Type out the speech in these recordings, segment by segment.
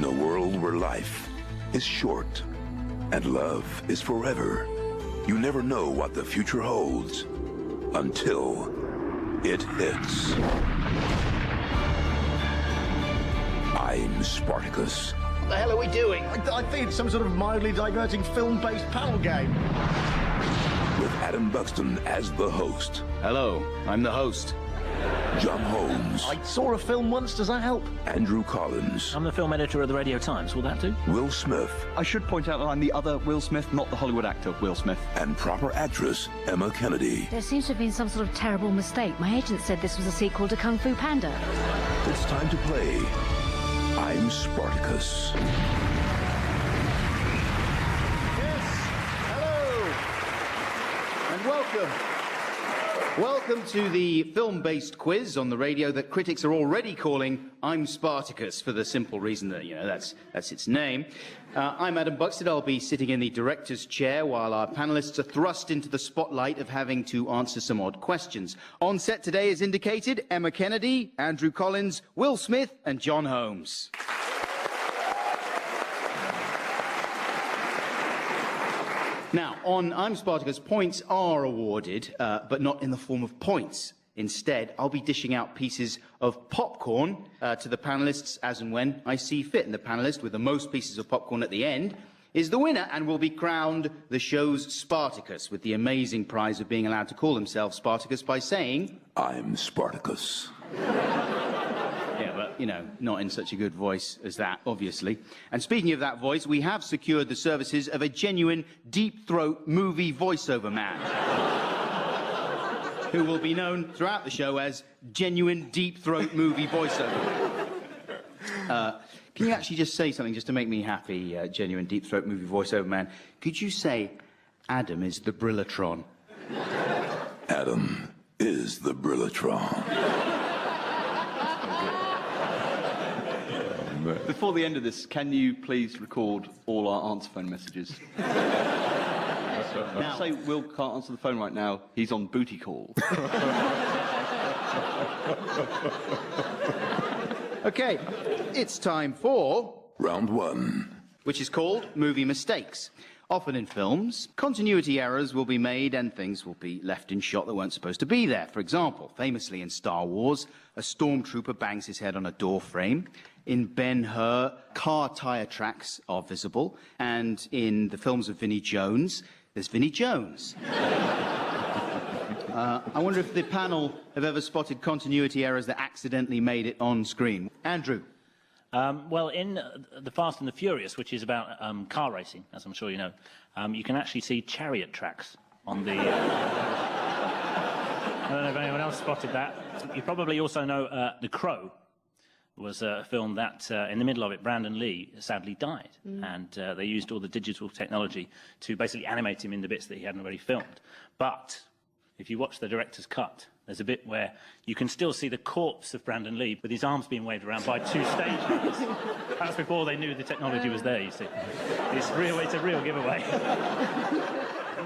In a world where life is short and love is forever, you never know what the future holds until it hits. I'm Spartacus. What the hell are we doing? I think it's some sort of mildly diverting film-based panel game. With Adam Buxton as the host. Hello, I'm the host. Jon Holmes. I saw a film once, does that help? Andrew Collins. I'm the film editor of the Radio Times, will that do? Will Smith. I should point out that I'm the other Will Smith, not the Hollywood actor Will Smith. And proper actress Emma Kennedy. There seems to have been some sort of terrible mistake. My agent said this was a sequel to Kung Fu Panda. It's time to play I'm Spartacus. Yes, hello, and welcome. Welcome to the film-based quiz on the radio that critics are already calling I'm Spartacus, for the simple reason that, you know, that's its name. I'm Adam Buxton. I'll be sitting in the director's chair while our panellists are thrust into the spotlight of having to answer some odd questions. On set today, as indicated, Emma Kennedy, Andrew Collins, Will Smith, and Jon Holmes. Now, on I'm Spartacus, points are awarded, but not in the form of points. Instead, I'll be dishing out pieces of popcorn to the panellists as and when I see fit. And the panellist with the most pieces of popcorn at the end is the winner and will be crowned the show's Spartacus, with the amazing prize of being allowed to call himself Spartacus by saying, I'm Spartacus. Yeah, but, you know, not in such a good voice as that, obviously. And speaking of that voice, we have secured the services of a genuine deep-throat movie voiceover man, who will be known throughout the show as Genuine Deep-Throat Movie Voiceover. Can you actually just say something just to make me happy, Genuine Deep-Throat Movie Voiceover man? Could you say, Adam is the Brillatron? Adam is the Brillatron. Before the end of this, can you please record all our answer phone messages? Now, say Will can't answer the phone right now. He's on booty call. Okay, it's time for... Round one. Which is called Movie Mistakes. Often in films, continuity errors will be made and things will be left in shot that weren't supposed to be there. For example, famously in Star Wars, a stormtrooper bangs his head on a door frame. In Ben-Hur, car tyre tracks are visible. And in the films of Vinnie Jones, there's Vinnie Jones. I wonder if the panel have ever spotted continuity errors that accidentally made it on screen. Andrew. Well, in The Fast and the Furious, which is about car racing, as I'm sure you know, you can actually see chariot tracks on the... I don't know if anyone else spotted that. You probably also know The Crow was a film that, in the middle of it, Brandon Lee sadly died. And they used all the digital technology to basically animate him in the bits that he hadn't already filmed. But if you watch the director's cut, there's a bit where you can still see the corpse of Brandon Lee with his arms being waved around by two stage hands. That's before they knew the technology was there, you see. It's a real giveaway.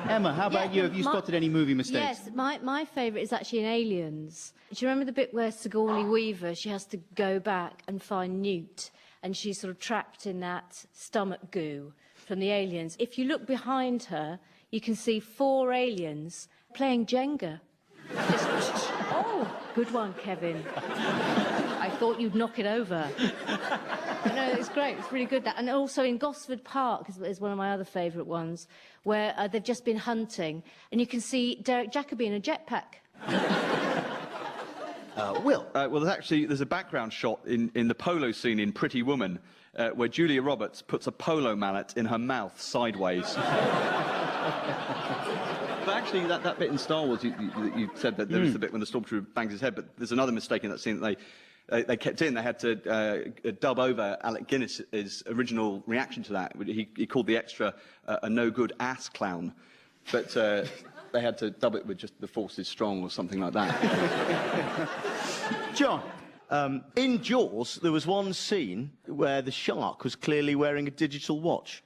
Emma, how about you? Have you spotted any movie mistakes? Yes, my favourite is actually in Aliens. Do you remember the bit where Sigourney Weaver, she has to go back and find Newt, and she's sort of trapped in that stomach goo from the aliens? If you look behind her, you can see 4 aliens playing Jenga. Oh, good one, Kevin. I thought you'd knock it over. No, it's great. It's really good. That, and also in Gosford Park is one of my other favourite ones, where they've just been hunting, and you can see Derek Jacobi in a jetpack. Will? Well, there's a background shot in the polo scene in Pretty Woman, where Julia Roberts puts a polo mallet in her mouth sideways. But actually, that bit in Star Wars, you said that there was the bit when the stormtrooper bangs his head, but there's another mistake in that scene that they kept in. They had to dub over Alec Guinness's original reaction to that. He called the extra a no-good ass clown, but they had to dub it with just "the force is strong" or something like that. John? In Jaws, there was one scene where the shark was clearly wearing a digital watch.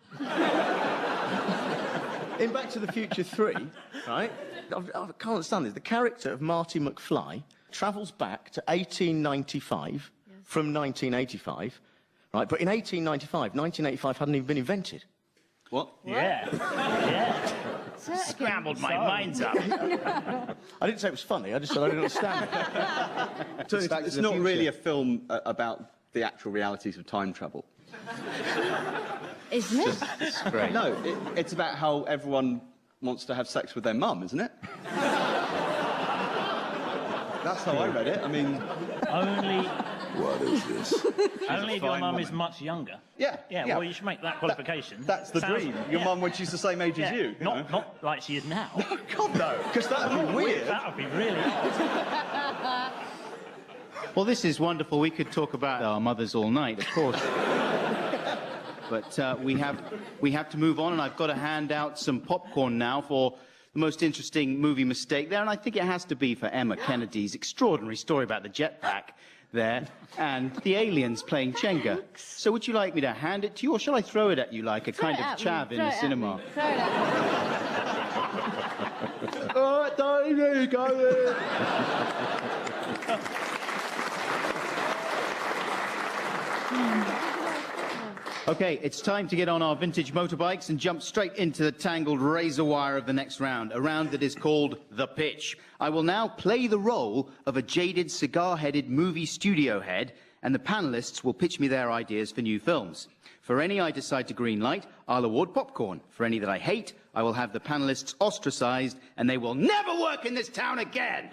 In Back to the Future 3, right, I can't understand this. The character of Marty McFly travels back to 1895 from 1985, Right, but in 1985 hadn't even been invented. What? Yeah. Yeah. Scrambled my minds up. I didn't say it was funny, I just said I didn't understand it. It's not really a film about the actual realities of time travel. Isn't it? It's great. No, it's about how everyone wants to have sex with their mum, isn't it? That's how I read it. I mean... Only... What is this? Only if your mum is much younger. Yeah. Yeah, well, you should make that qualification. That's the dream. Your mum when she's the same age as you. Not like she is now. God, no. Because that would be weird. That would be really odd. Well, this is wonderful. We could talk about our mothers all night, of course. But we have to move on, and I've got to hand out some popcorn now for the most interesting movie mistake there, and I think it has to be for Emma Kennedy's extraordinary story about the jetpack there and the aliens playing Jenga. So would you like me to hand it to you, or shall I throw it at you like a kind of chav in the cinema? Throw it at me. Oh, there you go. Okay, it's time to get on our vintage motorbikes and jump straight into the tangled razor wire of the next round, a round that is called The Pitch. I will now play the role of a jaded, cigar-headed movie studio head, and the panellists will pitch me their ideas for new films. For any I decide to greenlight, I'll award popcorn. For any that I hate, I will have the panellists ostracized, and they will never work in this town again!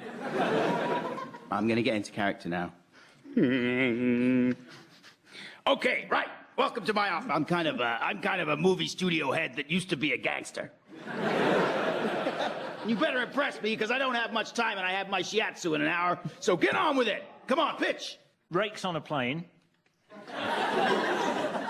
I'm going to get into character now. Okay, right. Welcome to my office. I'm kind of a movie studio head that used to be a gangster. You better impress me, because I don't have much time and I have my shiatsu in an hour. So get on with it. Come on, pitch. Rakes on a plane.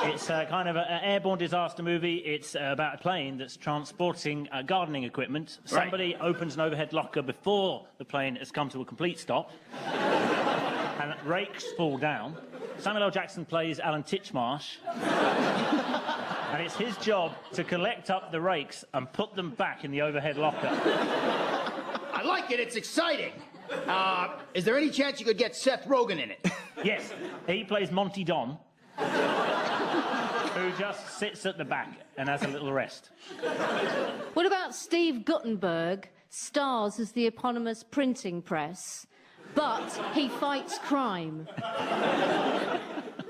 It's kind of an airborne disaster movie. It's about a plane that's transporting gardening equipment. Somebody opens an overhead locker before the plane has come to a complete stop. And rakes fall down. Samuel L. Jackson plays Alan Titchmarsh. And it's his job to collect up the rakes and put them back in the overhead locker. I like it. It's exciting. Is there any chance you could get Seth Rogen in it? Yes, he plays Monty Don, who just sits at the back and has a little rest. What about Steve Guttenberg stars as the eponymous printing press, but he fights crime?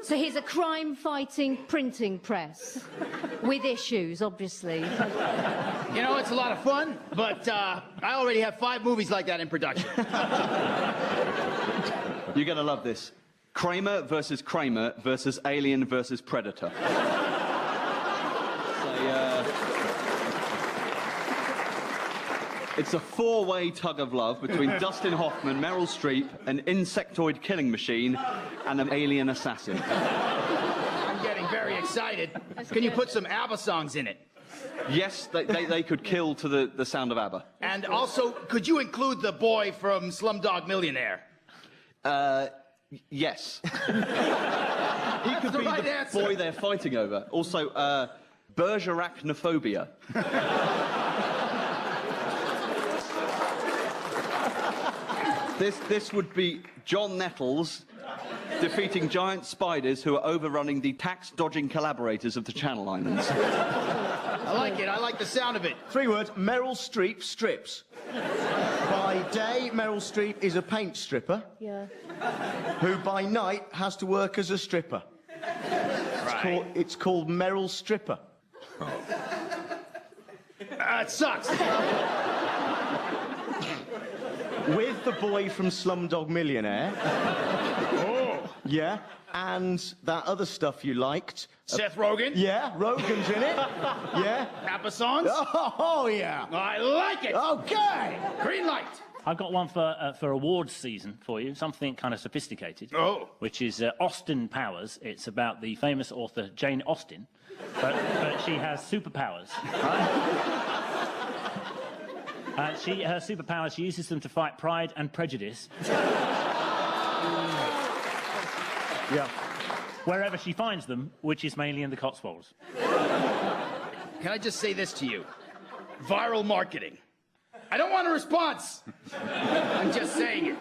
So he's a crime-fighting printing press with issues, obviously. You know, it's a lot of fun, but I already have 5 movies like that in production. You're going to love this. Kramer versus Alien versus Predator. It's a 4-way tug of love between Dustin Hoffman, Meryl Streep, an insectoid killing machine, and an alien assassin. I'm getting very excited. Can you put some ABBA songs in it? Yes, they could kill to the sound of ABBA. And also, could you include the boy from Slumdog Millionaire? Yes. He could be the boy they're fighting over. Also, Bergerachnophobia. This would be John Nettles defeating giant spiders who are overrunning the tax-dodging collaborators of the Channel Islands. I like it. I like the sound of it. 3 words, Meryl Streep strips. By day, Meryl Streep is a paint stripper. Yeah. Who by night has to work as a stripper. It's called Meryl Stripper. It sucks. With the boy from Slumdog Millionaire. Oh. Yeah, and that other stuff you liked. Seth Rogen? Yeah, Rogen's in it. Yeah. ABBA songs? Oh, yeah. I like it. Okay. Green light. I've got one for awards season for you, something kind of sophisticated. Oh. Which is Austin Powers. It's about the famous author Jane Austen, but she has superpowers. Right? Her superpowers, she uses them to fight Pride and Prejudice. Yeah. Wherever she finds them, which is mainly in the Cotswolds. Can I just say this to you? Viral marketing. I don't want a response. I'm just saying it.